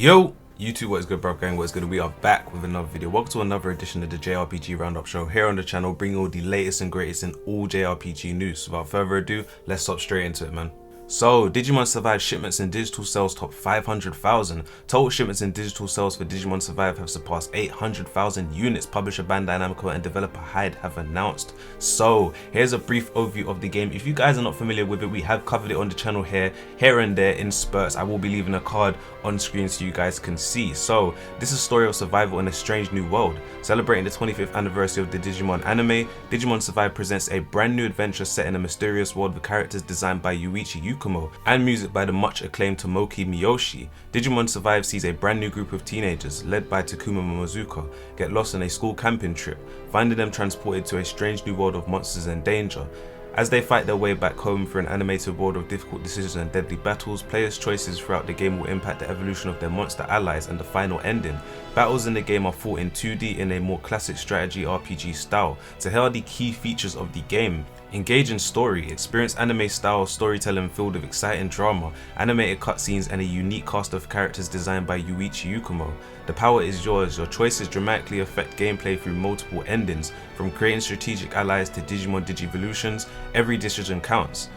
Yo, YouTube, what is good, bro? Gang, what is good? We are back with another video. Welcome to another edition of the JRPG Roundup Show here on the channel, bringing all the latest and greatest in all JRPG news. Without further ado, let's hop straight into it, man. So, Digimon Survive shipments and digital sales top 500,000. Total shipments and digital sales for Digimon Survive have surpassed 800,000 units, publisher Bandai Namco and developer Hyde have announced. So, here's a brief overview of the game. If you guys are not familiar with it, we have covered it on the channel here and there in spurts. I will be leaving a card on screen so you guys can see. So, this is a story of survival in a strange new world. Celebrating the 25th anniversary of the Digimon anime, Digimon Survive presents a brand new adventure set in a mysterious world with characters designed by Yuichi Yukumo and music by the much acclaimed Tomoki Miyoshi. Digimon Survive sees a brand new group of teenagers, led by Takuma Momozuka, get lost on a school camping trip, finding them transported to a strange new world of monsters and danger. As they fight their way back home through an animated world of difficult decisions and deadly battles, players' choices throughout the game will impact the evolution of their monster allies and the final ending. Battles in the game are fought in 2D in a more classic strategy RPG style. So here are the key features of the game. Engaging story, experience anime style storytelling filled with exciting drama, animated cutscenes and a unique cast of characters designed by Yuichi Yukumo. The power is yours, your choices dramatically affect gameplay through multiple endings, from creating strategic allies to Digimon Digivolutions, every decision counts.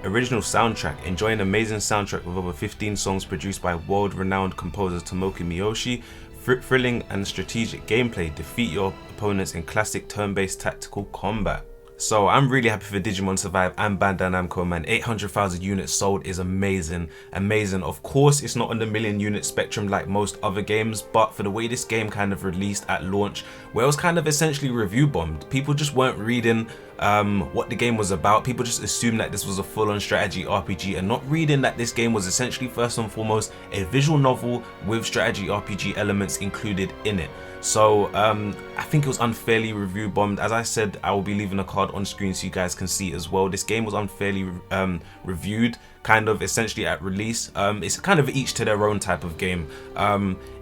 Original soundtrack, enjoy an amazing soundtrack with over 15 songs produced by world-renowned composer Tomoki Miyoshi. Thrilling and strategic gameplay, defeat your opponents in classic turn-based tactical combat. So I'm really happy for Digimon Survive and Bandai Namco, man. 800,000 units sold is amazing. Of course, it's not on the million unit spectrum like most other games, but for the way this game kind of released at launch, where it was kind of essentially review bombed, people just weren't reading what the game was about. People just assumed that this was a full-on strategy RPG and not reading that this game was essentially first and foremost a visual novel with strategy RPG elements included in it. So I think it was unfairly review bombed. As I said, I will be leaving a card on screen so you guys can see as well. This game was unfairly reviewed kind of essentially at release. It's kind of each to their own type of game.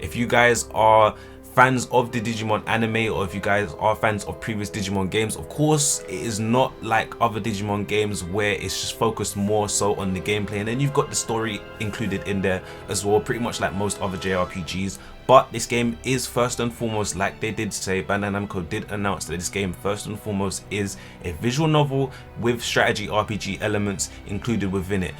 If you guys are fans of the Digimon anime, or if you guys are fans of previous Digimon games, of course it is not like other Digimon games where it's just focused more so on the gameplay and then you've got the story included in there as well, pretty much like most other JRPGs. But this game is first and foremost, like they did say, Bandai Namco did announce that this game first and foremost is a visual novel with strategy RPG elements included within it.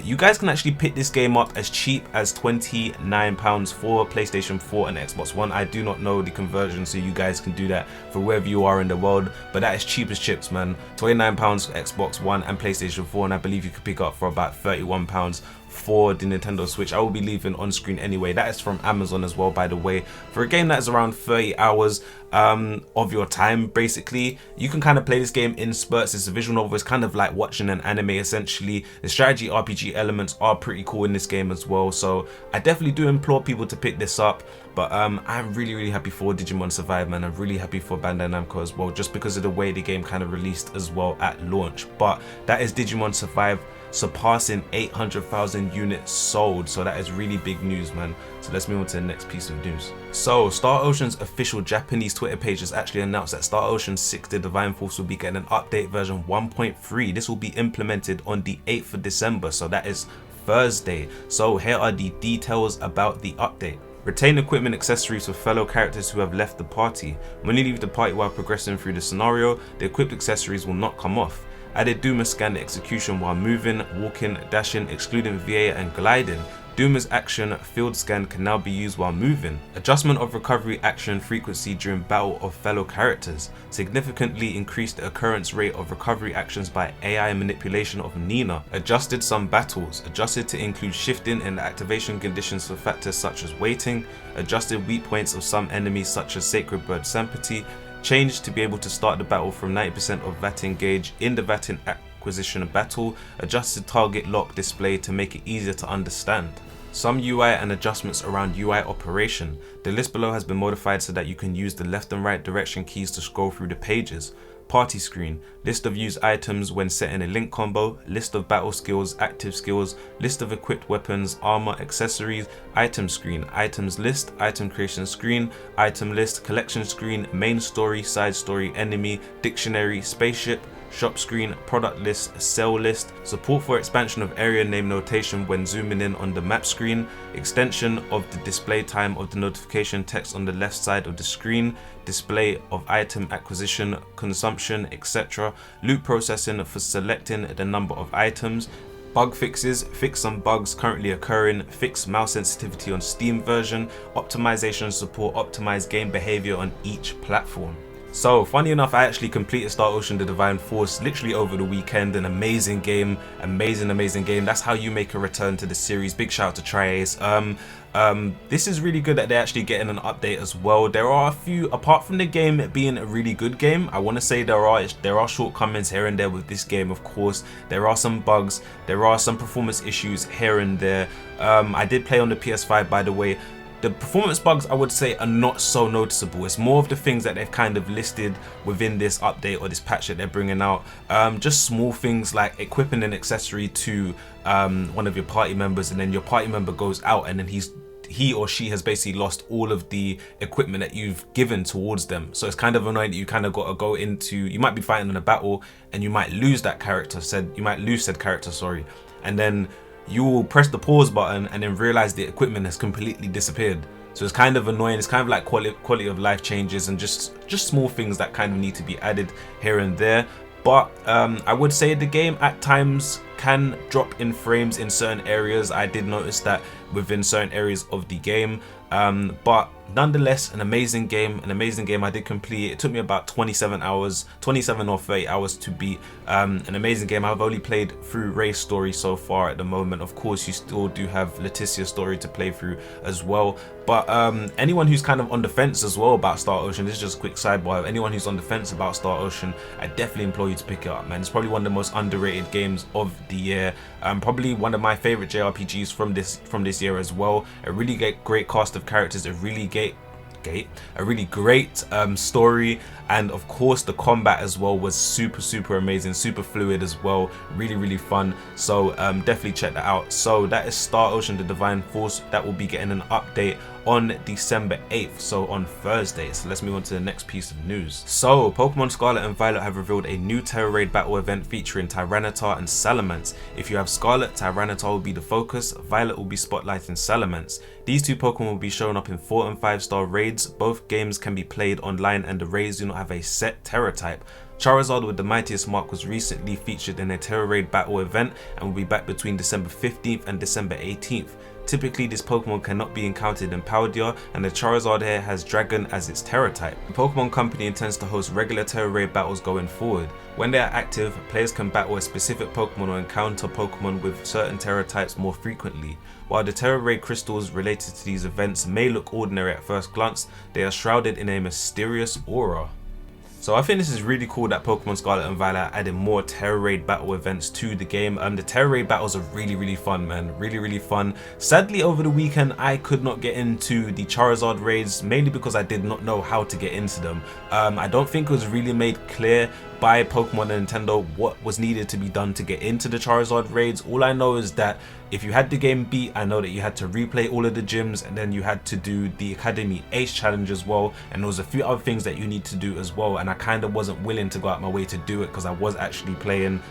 You guys can actually pick this game up as cheap as £29 for PlayStation 4 and Xbox One. I do not know the conversion, so you guys can do that for wherever you are in the world, but that is cheap as chips, man. £29 for Xbox One and PlayStation 4, and I believe you could pick up for about £31 for the Nintendo Switch. I will be leaving on screen anyway. That is from Amazon as well, by the way. For a game that is around 30 hours of your time, basically, you can kind of play this game in spurts. It's a visual novel. It's kind of like watching an anime essentially. The strategy RPG elements are pretty cool in this game as well, so I definitely do implore people to pick this up. But I'm really happy for Digimon Survive, man. I'm really happy for Bandai Namco as well, just because of the way the game kind of released as well at launch. But that is Digimon Survive surpassing 800,000 units sold, so that is really big news, man. So let's move on to the next piece of news. So Star Ocean's official Japanese Twitter page has actually announced that Star Ocean 6 The Divine Force will be getting an update version 1.3. This will be implemented on the 8th of December, so that is Thursday. So here are the details about the update. Retain equipment accessories for fellow characters who have left the party. When you leave the party while progressing through the scenario, the equipped accessories will not come off. Added Duma scan execution while moving, walking, dashing, excluding VA and gliding. Duma's action field scan can now be used while moving. Adjustment of recovery action frequency during battle of fellow characters. Significantly increased the occurrence rate of recovery actions by AI manipulation of Nina. Adjusted some battles. Adjusted to include shifting in the activation conditions for factors such as waiting. Adjusted weak points of some enemies such as Sacred Bird Sampati. Changed to be able to start the battle from 90% of Vatin gauge in the Vatin acquisition battle. Adjusted target lock display to make it easier to understand. Some UI and adjustments around UI operation. The list below has been modified so that you can use the left and right direction keys to scroll through the pages. Party screen, list of used items when setting a link combo, list of battle skills, active skills, list of equipped weapons, armor, accessories, item screen, items list, item creation screen, item list, collection screen, main story, side story, enemy, dictionary, spaceship, shop screen, product list, sell list, support for expansion of area name notation when zooming in on the map screen, extension of the display time of the notification text on the left side of the screen, display of item acquisition, consumption, etc., loop processing for selecting the number of items, bug fixes, fix some bugs currently occurring, fix mouse sensitivity on Steam version, optimization support, optimize game behavior on each platform. So funny enough, I actually completed Star Ocean the Divine Force literally over the weekend. An amazing game, amazing game. That's how you make a return to the series. Big shout out to Triace. This is really good that they're actually getting an update as well. There are a few, apart from the game being a really good game, I want to say there are shortcomings here and there with this game. Of course, there are some bugs, there are some performance issues here and there. I did play on the PS5, by the way. The performance bugs, I would say, are not so noticeable. It's more of the things that they've kind of listed within this update or this patch that they're bringing out. Just small things like equipping an accessory to one of your party members, and then your party member goes out and then he or she has basically lost all of the equipment that you've given towards them. So it's kind of annoying that you kind of got to go into, you might be fighting in a battle and you might lose that character, said character, sorry, and then you will press the pause button and then realize the equipment has completely disappeared. So it's kind of annoying. It's kind of like quality of life changes and just small things that kind of need to be added here and there. But I would say the game at times can drop in frames in certain areas. I did notice that within certain areas of the game, but nonetheless, an amazing game. I did complete it. It took me about 27 or 30 hours to beat. An amazing game. I've only played through Ray's story so far at the moment. Of course, you still do have Letitia's story to play through as well. But anyone who's kind of on the fence as well about Star Ocean, this is just a quick sidebar. Anyone who's on the fence about Star Ocean, I definitely implore you to pick it up, man. It's probably one of the most underrated games of the year. Probably one of my favorite JRPGs from this year as well. A really great cast of characters, a really great story, and of course the combat as well was super amazing, super fluid as well, really fun. So definitely check that out. So that is Star Ocean the Divine Force. That will be getting an update on December 8th, so on Thursday. So let's move on to the next piece of news. So Pokemon Scarlet and Violet have revealed a new Tera Raid battle event featuring Tyranitar and Salamence. If you have Scarlet, Tyranitar will be the focus, Violet will be spotlighting Salamence. These two Pokemon will be showing up in 4 and 5 star raids. Both games can be played online and the raids do not have a set Tera type. Charizard with the Mightiest Mark was recently featured in a Tera Raid battle event and will be back between December 15th and December 18th. Typically, this Pokemon cannot be encountered in Paldea, and the Charizard here has Dragon as its Tera type. The Pokemon Company intends to host regular Tera Raid battles going forward. When they are active, players can battle a specific Pokemon or encounter Pokemon with certain Tera types more frequently. While the Tera Raid crystals related to these events may look ordinary at first glance, they are shrouded in a mysterious aura. So I think this is really cool that Pokemon Scarlet and Violet are adding more Tera Raid battle events to the game. The Tera Raid battles are really fun, man. Really fun. Sadly, over the weekend, I could not get into the Charizard raids, mainly because I did not know how to get into them. I don't think it was really made clear by Pokemon and Nintendo what was needed to be done to get into the Charizard raids. All I know is that if you had the game beat, I know that you had to replay all of the gyms, and then you had to do the Academy Ace challenge as well, and there was a few other things that you need to do as well, and I kind of wasn't willing to go out my way to do it because I was actually playing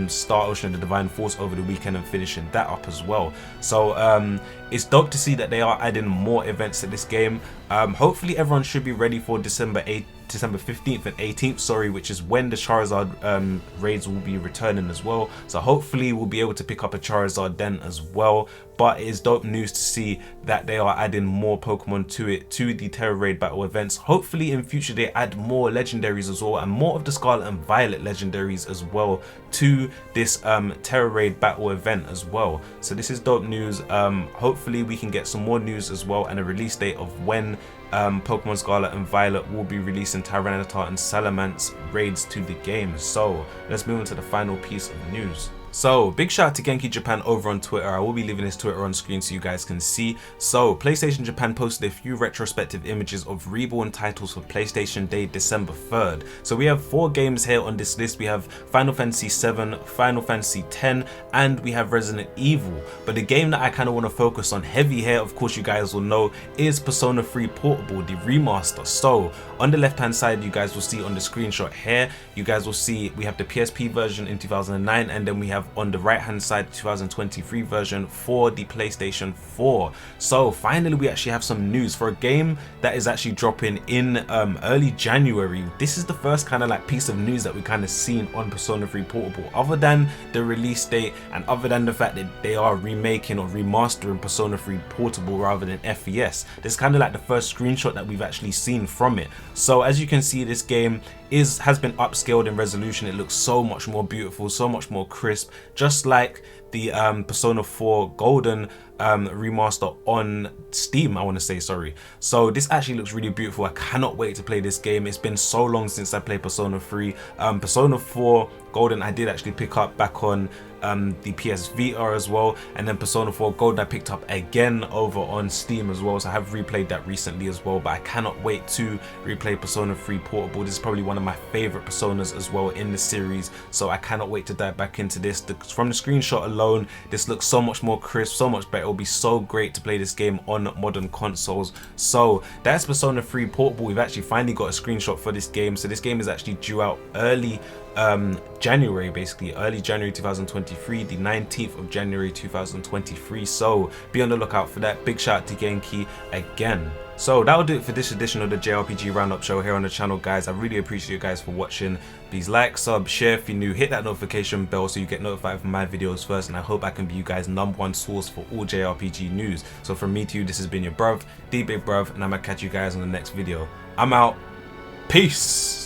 Star Ocean the Divine Force over the weekend and finishing that up as well. So it's dope to see that they are adding more events to this game. Hopefully everyone should be ready for December 15th and 18th, sorry, which is when the Charizard raids will be returning as well. So hopefully we'll be able to pick up a Charizard then as well. But it is dope news to see that they are adding more Pokemon to the Tera Raid battle events. Hopefully in future they add more legendaries as well, and more of the Scarlet and Violet legendaries as well to this Tera Raid battle event as well. So this is dope news. Hopefully we can get some more news as well, and a release date of when Pokemon Scarlet and Violet will be releasing Tyranitar and Salamence raids to the game. So let's move on to the final piece of news. So big shout out to Genki Japan over on Twitter. I will be leaving his Twitter on screen so you guys can see. So PlayStation Japan posted a few retrospective images of reborn titles for PlayStation Day December 3rd. So we have 4 games here on this list. We have Final Fantasy 7, Final Fantasy 10, and we have Resident Evil. But the game that I kind of want to focus on heavy here, of course you guys will know, is Persona 3 Portable, the remaster. So on the left hand side you guys will see on the screenshot here, you guys will see we have the PSP version in 2009, and then we have on the right hand side 2023 version for the PlayStation 4. So finally we actually have some news for a game that is actually dropping in early January. This is the first kind of like piece of news that we kind of seen on Persona 3 Portable, other than the release date and other than the fact that they are remaking or remastering Persona 3 Portable rather than FES. This is kind of like the first screenshot that we've actually seen from it. So as you can see, this game has been upscaled in resolution. It looks so much more beautiful, so much more crisp, just like the Persona 4 Golden remaster on Steam, I want to say, sorry. So this actually looks really beautiful. I cannot wait to play this game. It's been so long since I played Persona 3. Persona 4 Golden I did actually pick up back on the PS Vita as well, and then Persona 4 Golden I picked up again over on Steam as well, so I have replayed that recently as well. But I cannot wait to replay Persona 3 Portable. This is probably one of my favorite Personas as well in the series, so I cannot wait to dive back into this. From the screenshot alone, this looks so much more crisp, so much better. It'll be so great to play this game on modern consoles. So that's Persona 3 Portable. We've actually finally got a screenshot for this game. So this game is actually due out early January, basically early January 2023, the 19th of January 2023. So be on the lookout for that. Big shout out to Genki again. So that'll do it for this edition of the JRPG Roundup Show here on the channel, guys. I really appreciate you guys for watching. Please like, sub, share if you're new, hit that notification bell so you get notified for my videos first, and I hope I can be you guys' #1 source for all JRPG news. So from me to you, this has been your bruv, D Big Bruv, and I'm gonna catch you guys on the next video. I'm out. Peace.